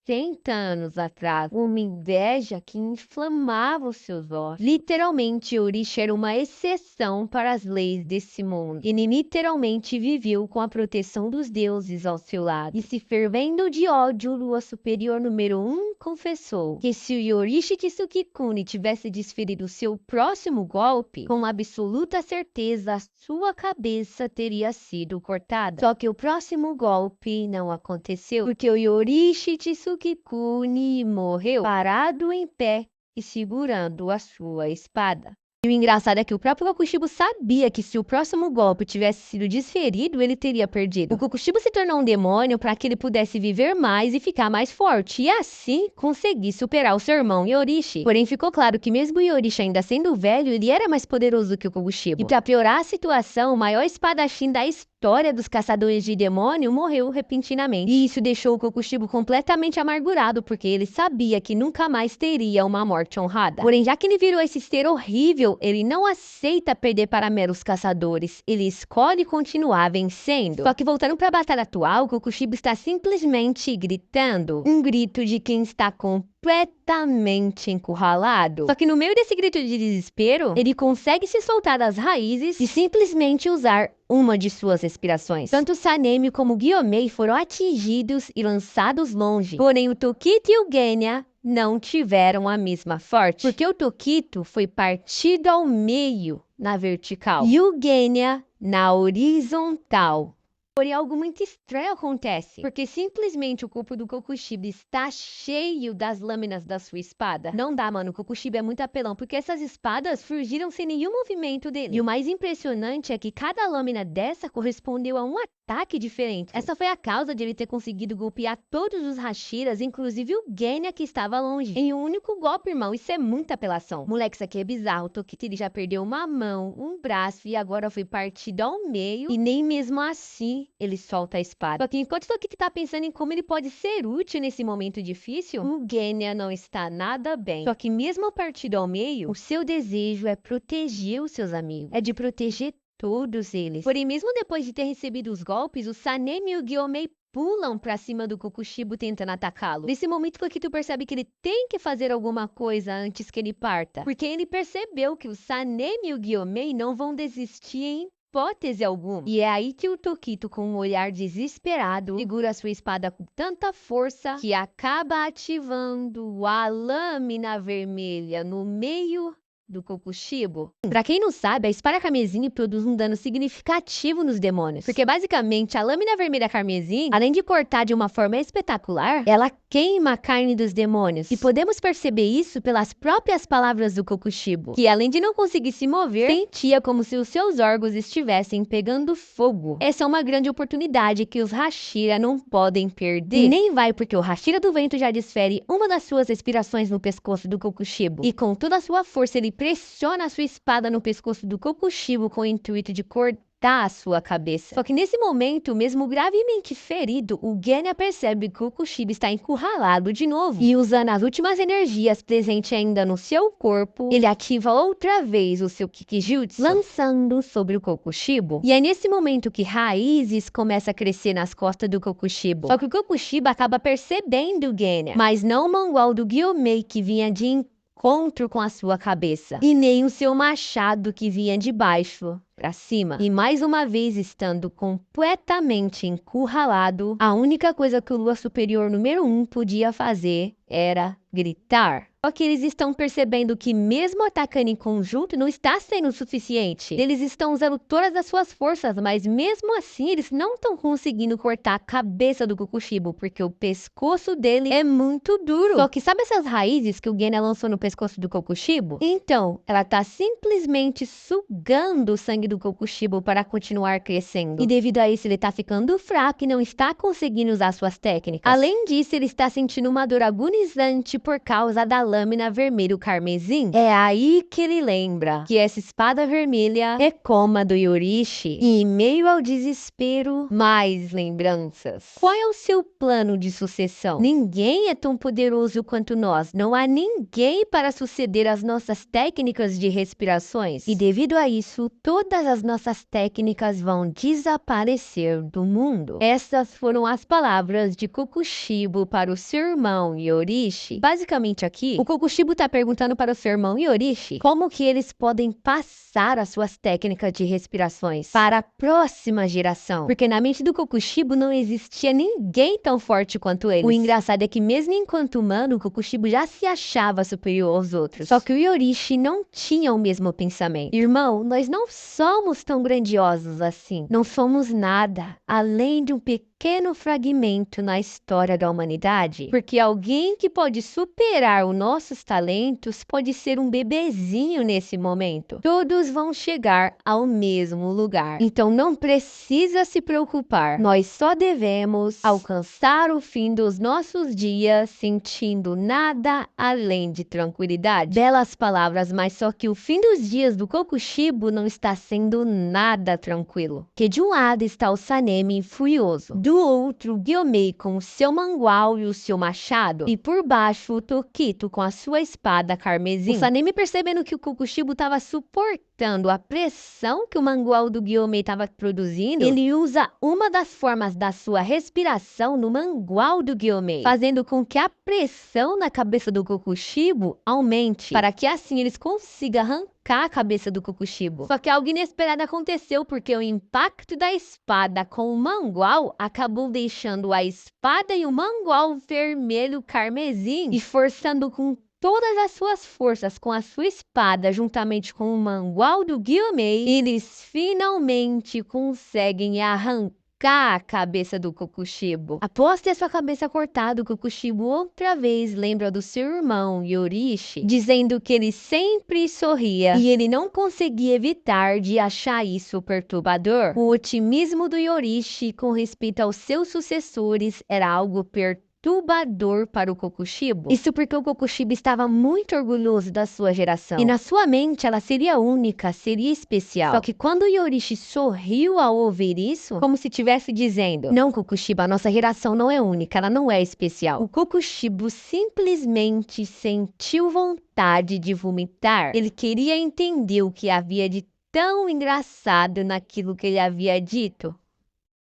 anos atrás, uma inveja que inflamava os seus ossos. Literalmente, Yorishi era uma exceção para as leis desse mundo. Ele literalmente viveu com a proteção dos deuses ao seu lado. E se fervendo de ódio, Lua Superior número 1 confessou que se o Yorishi Tsukikuni tivesse desferido seu próximo golpe, com absoluta certeza sua cabeça teria sido cortada. Só que o próximo golpe não aconteceu, porque o Yorishi Tsukikuni morreu parado em pé e segurando a sua espada. E o engraçado é que o próprio Kokushibo sabia que se o próximo golpe tivesse sido desferido, ele teria perdido. O Kokushibo se tornou um demônio para que ele pudesse viver mais e ficar mais forte, e assim conseguir superar o seu irmão Yorishi. Porém, ficou claro que mesmo Yorishi ainda sendo velho, ele era mais poderoso que o Kokushibo. E para piorar a situação, o maior espadachim da história dos caçadores de demônio morreu repentinamente. E isso deixou o Kokushibo completamente amargurado, porque ele sabia que nunca mais teria uma morte honrada. Porém, já que ele virou esse ser horrível, ele não aceita perder para meros caçadores. Ele escolhe continuar vencendo. Só que voltando para a batalha atual, Kokushibo está simplesmente gritando. Um grito de quem está completamente encurralado. Só que no meio desse grito de desespero, ele consegue se soltar das raízes e simplesmente usar uma de suas respirações. Tanto Sanemi como Gyomei foram atingidos e lançados longe. Porém, o Tokito e o Genya não tiveram a mesma sorte, porque o Tokito foi partido ao meio na vertical e o Genya na horizontal. Porém, algo muito estranho acontece, porque simplesmente o corpo do Kokushibo está cheio das lâminas da sua espada. Não dá, mano, o Kokushibo é muito apelão, porque essas espadas surgiram sem nenhum movimento dele. E o mais impressionante é que cada lâmina dessa correspondeu a um ataque diferente. Essa foi a causa de ele ter conseguido golpear todos os Hashiras, inclusive o Genya que estava longe, em um único golpe, irmão. Isso é muita apelação. Moleque, isso aqui é bizarro. O Tokito ele já perdeu uma mão, um braço e agora foi partido ao meio, e nem mesmo assim ele solta a espada. Só que enquanto o Tokito tá pensando em como ele pode ser útil nesse momento difícil, o Genya não está nada bem. Só que mesmo partido ao meio, o seu desejo é proteger os seus amigos. É de proteger todos eles. Porém, mesmo depois de ter recebido os golpes, o Sanemi e o Gyomei pulam pra cima do Kokushibo tentando atacá-lo. Nesse momento, o Tokito percebe que ele tem que fazer alguma coisa antes que ele parta, porque ele percebeu que o Sanemi e o Gyomei não vão desistir em hipótese alguma. E é aí que o Tokito, com um olhar desesperado, segura sua espada com tanta força que acaba ativando a lâmina vermelha no meio do Kokushibo. Pra quem não sabe, a espada carmesim produz um dano significativo nos demônios, porque basicamente a lâmina vermelha carmesim, além de cortar de uma forma espetacular, ela queima a carne dos demônios. E podemos perceber isso pelas próprias palavras do Kokushibo, que além de não conseguir se mover, sentia como se os seus órgãos estivessem pegando fogo. Essa é uma grande oportunidade que os Hashira não podem perder. E nem vai, porque o Hashira do vento já desfere uma das suas respirações no pescoço do Kokushibo, e com toda a sua força ele pressiona a sua espada no pescoço do Kokushibo com o intuito de cortar a sua cabeça. Só que nesse momento, mesmo gravemente ferido, o Genya percebe que o Kokushibo está encurralado de novo. E usando as últimas energias presentes ainda no seu corpo, ele ativa outra vez o seu Kikijutsu, lançando sobre o Kokushibo. E é nesse momento que raízes começam a crescer nas costas do Kokushibo. Só que o Kokushibo acaba percebendo o Genya, mas não o mangual do Gyomei que vinha de encontro com a sua cabeça, e nem o seu machado que vinha de baixo para cima. E mais uma vez, estando completamente encurralado, a única coisa que o Lua Superior número 1 podia fazer era gritar. Só que eles estão percebendo que mesmo atacando em conjunto não está sendo o suficiente. Eles estão usando todas as suas forças, mas mesmo assim eles não estão conseguindo cortar a cabeça do Kokushibo, porque o pescoço dele é muito duro. Só que sabe essas raízes que o Genya lançou no pescoço do Kokushibo? Então, ela tá simplesmente sugando o sangue do Kokushibo para continuar crescendo. E devido a isso ele tá ficando fraco e não está conseguindo usar suas técnicas. Além disso, ele está sentindo uma dor agonizante por causa da lâmina vermelho carmesim. É aí que ele lembra que essa espada vermelha é como a do Yorishi. E em meio ao desespero, mais lembranças. Qual é o seu plano de sucessão? Ninguém é tão poderoso quanto nós. Não há ninguém para suceder as nossas técnicas de respirações. E devido a isso, todas as nossas técnicas vão desaparecer do mundo. Essas foram as palavras de Kokushibo para o seu irmão Yorishi. Basicamente aqui, o Kokushibo tá perguntando para o seu irmão Yorishi como que eles podem passar as suas técnicas de respirações para a próxima geração. Porque na mente do Kokushibo não existia ninguém tão forte quanto eles. O engraçado é que mesmo enquanto humano, o Kokushibo já se achava superior aos outros. Só que o Yorishi não tinha o mesmo pensamento. Irmão, nós não somos tão grandiosos assim. Não somos nada além de um pequeno fragmento na história da humanidade. Porque alguém que pode superar os nossos talentos pode ser um bebezinho nesse momento. Todos vão chegar ao mesmo lugar. Então não precisa se preocupar. Nós só devemos alcançar o fim dos nossos dias sentindo nada além de tranquilidade. Belas palavras, mas só que o fim dos dias do Kokushibo não está sendo nada tranquilo. Que de um lado está o Sanemi furioso, do outro o Gyomei com o seu mangual e o seu machado, e por baixo o Tokito com a sua espada carmesim. O Sanemi, percebendo que o Kokushibo estava suportando a pressão que o mangual do Gyomei estava produzindo, ele usa uma das formas da sua respiração no mangual do Gyomei, fazendo com que a pressão na cabeça do Kokushibo aumente, para que assim eles consigam arrancar a cabeça do Kokushibo. Só que algo inesperado aconteceu, porque o impacto da espada com o mangual acabou deixando a espada e o mangual vermelho carmesim e forçando com todas as suas forças com a sua espada, juntamente com o mangual do Gyomei, eles finalmente conseguem arrancar a cabeça do Kokushibo. Após ter sua cabeça cortada, o Kokushibo outra vez lembra do seu irmão Yorishi, dizendo que ele sempre sorria e ele não conseguia evitar de achar isso perturbador. O otimismo do Yorishi com respeito aos seus sucessores era algo perturbador para o Kokushibo. Isso porque o Kokushibo estava muito orgulhoso da sua geração. E na sua mente ela seria única, seria especial. Só que quando Yorishi sorriu ao ouvir isso, como se estivesse dizendo: não, Kokushibo, a nossa geração não é única, ela não é especial. O Kokushibo simplesmente sentiu vontade de vomitar. Ele queria entender o que havia de tão engraçado naquilo que ele havia dito.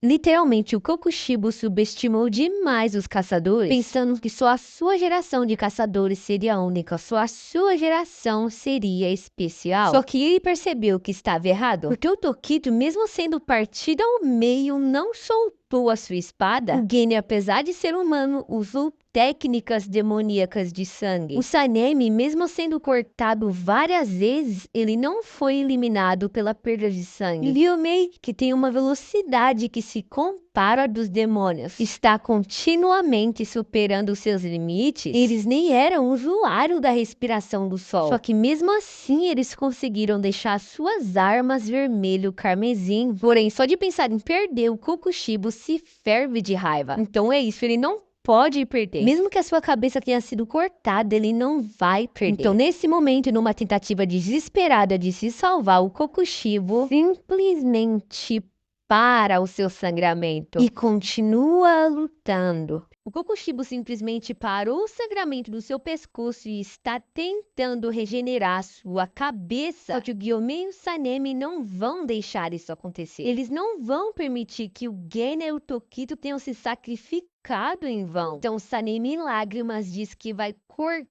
Literalmente, o Kokushibo subestimou demais os caçadores, pensando que só a sua geração de caçadores seria única, só a sua geração seria especial. Só que ele percebeu que estava errado, porque o Tokito, mesmo sendo partido ao meio, não soltou a sua espada. O Genya, apesar de ser humano, usou técnicas demoníacas de sangue. O Sanemi, mesmo sendo cortado várias vezes, ele não foi eliminado pela perda de sangue. Gyomei, que tem uma velocidade que se compara dos demônios, está continuamente superando seus limites. Eles nem eram usuários da respiração do sol. Só que mesmo assim, eles conseguiram deixar suas armas vermelho carmesim. Porém, só de pensar em perder, o Kokushibo se ferve de raiva. Então é isso, ele não pode perder. Mesmo que a sua cabeça tenha sido cortada, ele não vai perder. Então, nesse momento, numa tentativa desesperada de se salvar, o Kokushibo simplesmente para o seu sangramento e continua lutando. O Kokushibo simplesmente parou o sangramento do seu pescoço e está tentando regenerar sua cabeça. Só que o Gyomei e o Sanemi não vão deixar isso acontecer. Eles não vão permitir que o Genya e o Tokito tenham se sacrificado em vão. Então, o Sanemi em lágrimas diz que vai cortar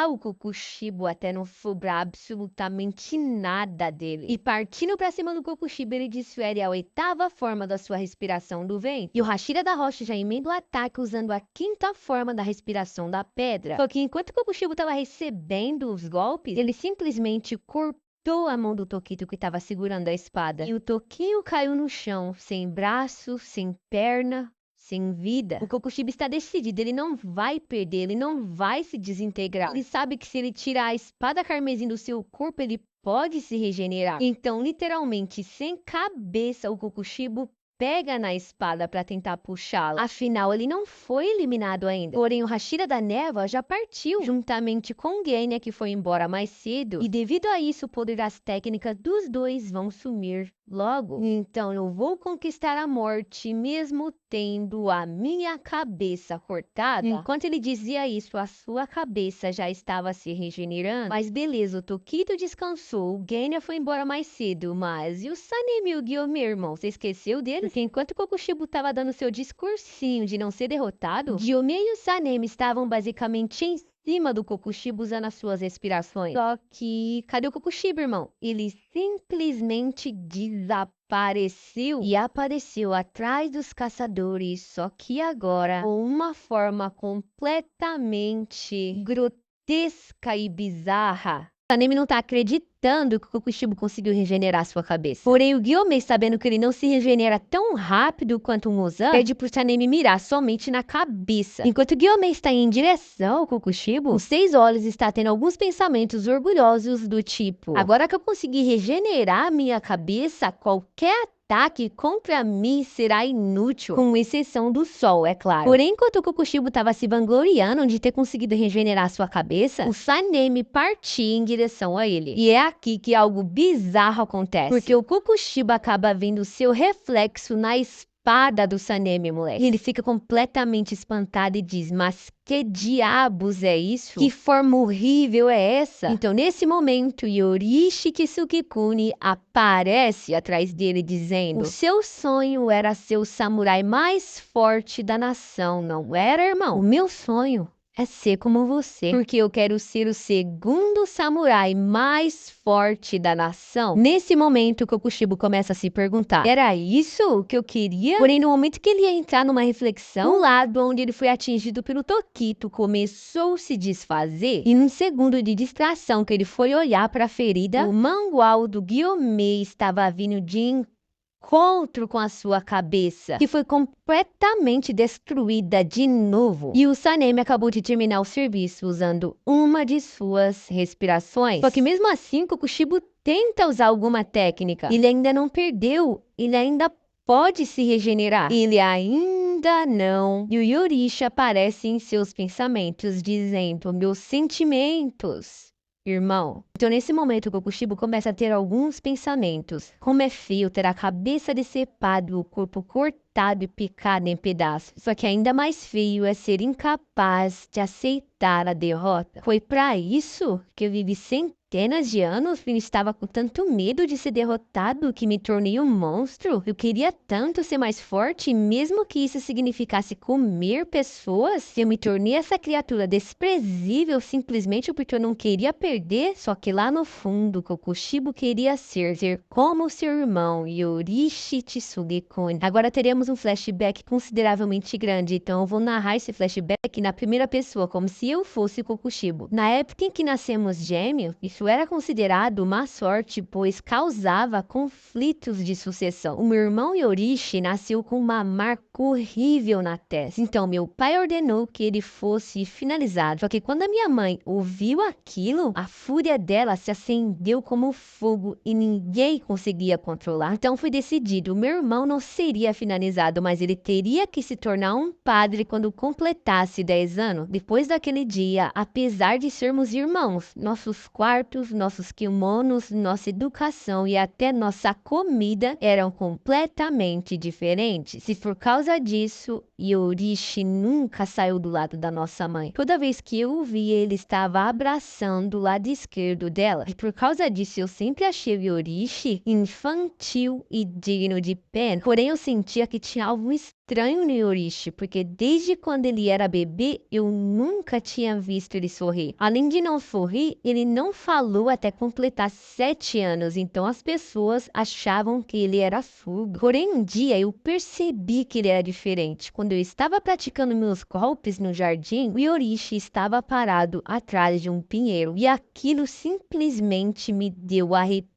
o Kokushibo até não sobrar absolutamente nada dele. E partindo pra cima do Kokushibo, ele desfere a 8ª forma da sua respiração do vento. E o Hashira da Rocha já emenda o ataque usando a 5ª forma da respiração da pedra. Só que enquanto o Kokushibo estava recebendo os golpes, ele simplesmente cortou a mão do Tokito que estava segurando a espada. E o Tokio caiu no chão, sem braço, sem perna, sem vida. O Kokushibo está decidido, ele não vai perder, ele não vai se desintegrar. Ele sabe que se ele tirar a espada carmesim do seu corpo, ele pode se regenerar. Então, literalmente, sem cabeça, o Kokushibo pega na espada para tentar puxá-la. Afinal, ele não foi eliminado ainda. Porém, o Hashira da Névoa já partiu, juntamente com Genya, que foi embora mais cedo. E devido a isso, o poder das técnicas dos dois vão sumir logo. Então, eu vou conquistar a morte, mesmo tendo a minha cabeça cortada. Enquanto ele dizia isso, a sua cabeça já estava se regenerando. Mas beleza, o Tokito descansou, o Genya foi embora mais cedo, mas e o Sanemi e o Gyomei, irmão? Você esqueceu dele? Porque enquanto o Kokushibo estava dando seu discursinho de não ser derrotado, Gyomei e o Sanemi estavam basicamente em cima do Kokushibo usando as suas respirações. Só que, cadê o Kokushibo, irmão? Ele simplesmente desapareceu e apareceu atrás dos caçadores, só que agora com uma forma completamente grotesca e bizarra. Sanemi não tá acreditando que o Kokushibo conseguiu regenerar sua cabeça. Porém, o Gyomei, sabendo que ele não se regenera tão rápido quanto um Muzan, pede pro Sanemi mirar somente na cabeça. Enquanto o Gyomei está em direção ao Kokushibo, os 6 olhos está tendo alguns pensamentos orgulhosos do tipo: agora que eu consegui regenerar minha cabeça, qualquer ataque contra mim será inútil, com exceção do sol, é claro. Porém, enquanto o Kokushibo estava se vangloriando de ter conseguido regenerar sua cabeça, o Sanemi partia em direção a ele. E é aqui que algo bizarro acontece, porque o Kokushibo acaba vendo seu reflexo na espada do Sanemi, moleque. E ele fica completamente espantado e diz: mas que diabos é isso? Que forma horrível é essa? Então, nesse momento, Yorishi Kisukikuni aparece atrás dele dizendo: o seu sonho era ser o samurai mais forte da nação, não era, irmão? O meu sonho é ser como você, porque eu quero ser o segundo samurai mais forte da nação. Nesse momento, o Kokushibo começa a se perguntar: era isso que eu queria? Porém, no momento que ele ia entrar numa reflexão, o lado onde ele foi atingido pelo Tokito começou a se desfazer, e num segundo de distração que ele foi olhar para a ferida, o mangual do Gyomei estava vindo de encontro com a sua cabeça, que foi completamente destruída de novo. E o Sanemi acabou de terminar o serviço usando uma de suas respirações. Só que mesmo assim, Kokushibo tenta usar alguma técnica. Ele ainda não perdeu, ele ainda pode se regenerar. Ele ainda não. E o Yorishi aparece em seus pensamentos, dizendo: meus sentimentos, irmão. Então, nesse momento, o Kokushibo começa a ter alguns pensamentos. Como é feio ter a cabeça decepado, o corpo cortado e picado em pedaços. Só que ainda mais feio é ser incapaz de aceitar a derrota. Foi para isso que eu vivi centenas de anos e estava com tanto medo de ser derrotado que me tornei um monstro. Eu queria tanto ser mais forte, mesmo que isso significasse comer pessoas. Eu me tornei essa criatura desprezível simplesmente porque eu não queria perder. Só que lá no fundo, Kokushibo queria ser como seu irmão, Yorishi Tsugekuni. Agora teremos um flashback consideravelmente grande, então eu vou narrar esse flashback na primeira pessoa, como se eu fosse Kokushibo. Na época em que nascemos gêmeos, isso era considerado má sorte, pois causava conflitos de sucessão. O meu irmão Yorishi nasceu com uma marca horrível na testa. Então, meu pai ordenou que ele fosse finalizado. Só que quando a minha mãe ouviu aquilo, a fúria dela se acendeu como fogo e ninguém conseguia controlar. Então, foi decidido, o meu irmão não seria finalizado, mas ele teria que se tornar um padre quando completasse 10 anos. Depois daquele dia, apesar de sermos irmãos, nossos quartos, nossos kimonos, nossa educação e até nossa comida eram completamente diferentes. Se por causa disso, Yorishi nunca saiu do lado da nossa mãe. Toda vez que eu o vi, ele estava abraçando o lado esquerdo dela. E por causa disso, eu sempre achei o Yorishi infantil e digno de pena. Porém, eu sentia que tinha algo estranho no Yorishi, porque desde quando ele era bebê, eu nunca tinha visto ele sorrir. Além de não sorrir, ele não falou até completar 7 anos, então as pessoas achavam que ele era surdo. Porém, um dia eu percebi que ele era diferente. Quando eu estava praticando meus golpes no jardim, o Yorishi estava parado atrás de um pinheiro, e aquilo simplesmente me deu arrepio.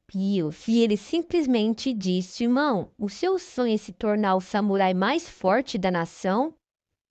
E ele simplesmente disse: irmão, o seu sonho é se tornar o samurai mais forte da nação?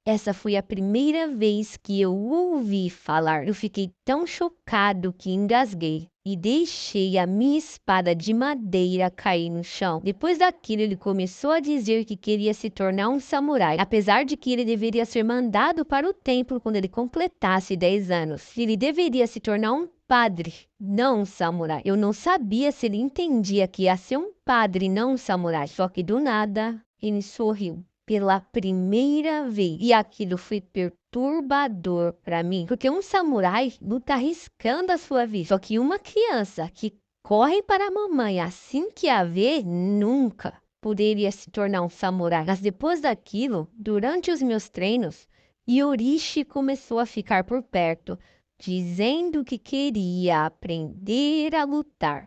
Essa foi a primeira vez que eu ouvi falar. Eu fiquei tão chocado que engasguei e deixei a minha espada de madeira cair no chão. Depois daquilo, ele começou a dizer que queria se tornar um samurai, apesar de que ele deveria ser mandado para o templo quando ele completasse 10 anos. Ele deveria se tornar um padre, não um samurai. Eu não sabia se ele entendia que ia ser um padre, não um samurai. Só que do nada, ele sorriu pela primeira vez. E aquilo foi perturbador para mim, porque um samurai luta arriscando a sua vida. Só que uma criança que corre para a mamãe assim que a vê, nunca poderia se tornar um samurai. Mas depois daquilo, durante os meus treinos, Yorishi começou a ficar por perto, dizendo que queria aprender a lutar.